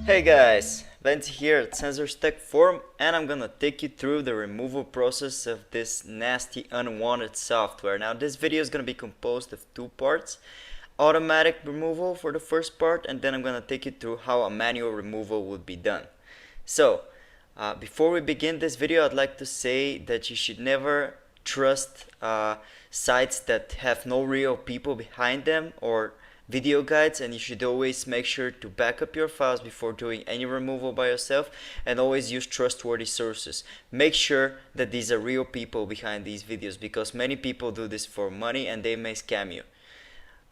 Hey guys, Venti here at Sensors Tech Forum, and I'm gonna take you through the removal process of this nasty unwanted software. Now this video is gonna be composed of two parts: automatic removal for the first part, and then I'm gonna take you through how a manual removal would be done. So before we begin this video, I'd like to say that you should never trust sites that have no real people behind them or video guides, and you should always make sure to back up your files before doing any removal by yourself, and always use trustworthy sources. Make sure that these are real people behind these videos, because many people do this for money and they may scam you.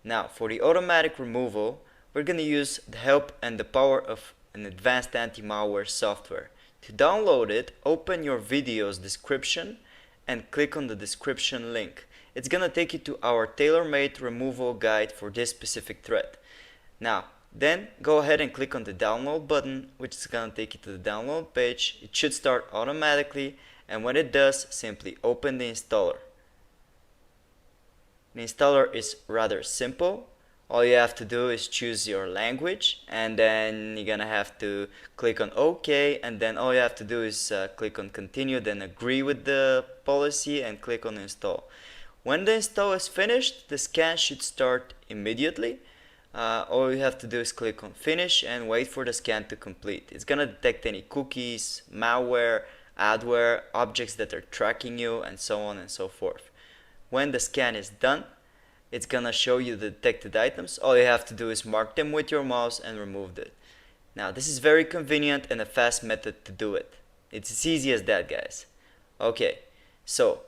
Now for the automatic removal, we're going to use the help and the power of an advanced anti-malware software. To download it, open your video's description and click on the description link. It's gonna take you to our tailor-made removal guide for this specific threat. Now, then go ahead and click on the download button, which is gonna take you to the download page. It should start automatically, and when it does, simply open the installer. The installer is rather simple. All you have to do is choose your language, and then you're gonna have to click on OK, and then all you have to do is click on continue, then agree with the policy and click on install. When the install is finished, the scan should start immediately. All you have to do is click on finish and wait for the scan to complete. It's gonna detect any cookies, malware, adware, objects that are tracking you, and so on and so forth. When the scan is done, it's gonna show you the detected items. All you have to do is mark them with your mouse and remove it. Now this is very convenient and a fast method to do it. It's as easy as that, guys. Okay, so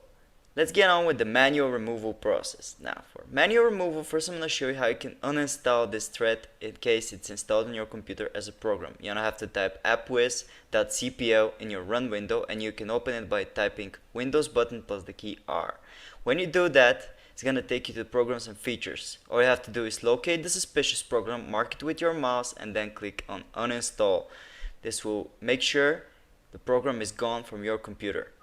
let's get on with the manual removal process. Now for manual removal, first I'm gonna show you how you can uninstall this thread in case it's installed on your computer as a program. You're gonna have to type appwiz.cpl in your run window, and you can open it by typing Windows button plus the key R. When you do that, it's gonna take you to programs and features. All you have to do is locate the suspicious program, mark it with your mouse, and then click on uninstall. This will make sure the program is gone from your computer.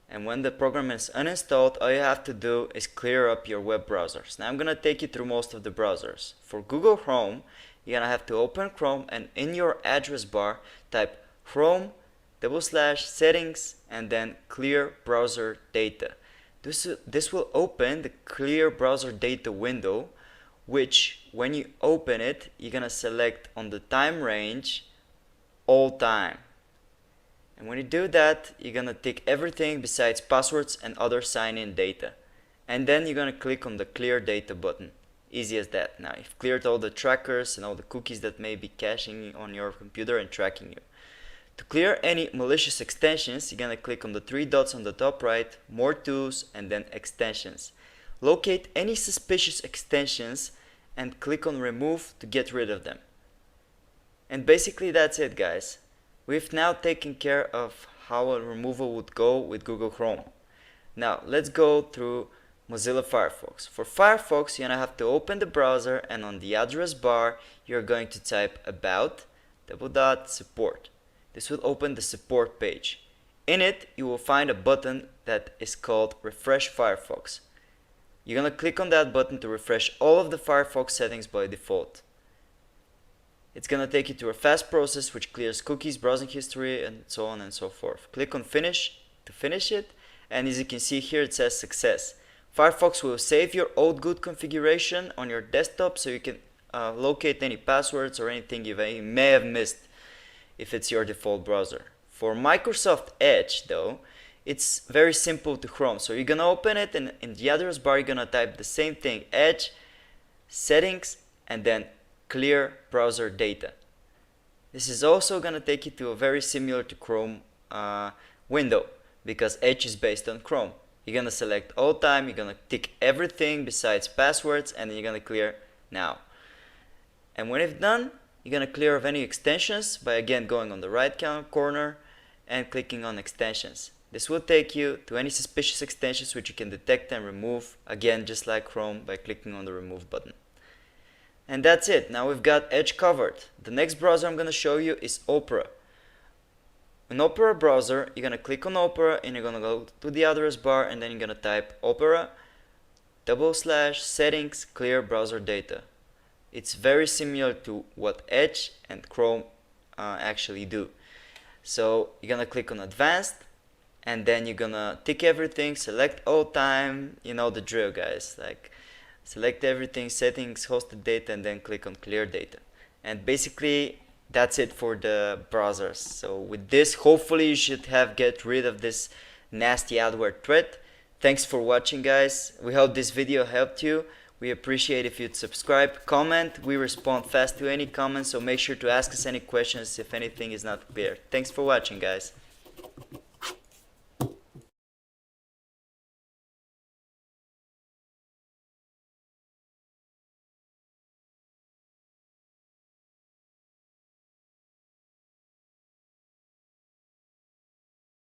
And when the program is uninstalled, all you have to do is clear up your web browsers. Now I'm gonna take you through most of the browsers. For Google Chrome, you're gonna have to open Chrome, and in your address bar type Chrome/settings and then clear browser data. This will open the clear browser data window, which when you open it, you're gonna select on the time range all time. And when you do that, you're gonna tick everything besides passwords and other sign-in data. And then you're gonna click on the clear data button. Easy as that. Now you've cleared all the trackers and all the cookies that may be caching on your computer and tracking you. To clear any malicious extensions, you're gonna click on the three dots on the top right, more tools, and then extensions. Locate any suspicious extensions and click on remove to get rid of them. And basically that's it, guys. We've now taken care of how a removal would go with Google Chrome. Now let's go through Mozilla Firefox. For Firefox, you're gonna have to open the browser, and on the address bar you're going to type about /support. This will open the support page. In it, you will find a button that is called Refresh Firefox. You're gonna click on that button to refresh all of the Firefox settings by default. It's gonna take you to a fast process which clears cookies, browsing history, and so on and so forth. Click on finish to finish it, and as you can see here, it says success. Firefox will save your old good configuration on your desktop so you can locate any passwords or anything you may have missed if it's your default browser. For Microsoft Edge though, it's very simple to Chrome. So you're gonna open it, and in the address bar you're gonna type the same thing, Edge, settings, and then clear browser data. This is also gonna take you to a very similar to Chrome window, because Edge is based on Chrome. You're gonna select all time, you're gonna tick everything besides passwords, and then you're gonna clear now. And when it's done, you're gonna clear of any extensions by again going on the right corner and clicking on extensions. This will take you to any suspicious extensions which you can detect and remove, again just like Chrome, by clicking on the remove button. And that's it. Now we've got Edge covered. The next browser I'm gonna show you is Opera. In Opera browser, you're gonna click on Opera, and you're gonna go to the address bar, and then you're gonna type Opera/settings clear browser data. It's very similar to what Edge and Chrome actually do. So you're gonna click on advanced, and then you're gonna tick everything, select all time, you know the drill, guys. Like, select everything, settings, hosted data, and then click on clear data. And basically that's it for the browsers. So with this, hopefully you should have get rid of this nasty adware threat. Thanks for watching, guys. We hope this video helped you. We appreciate if you'd subscribe, comment. We respond fast to any comments, so make sure to ask us any questions if anything is not clear. Thanks for watching, guys.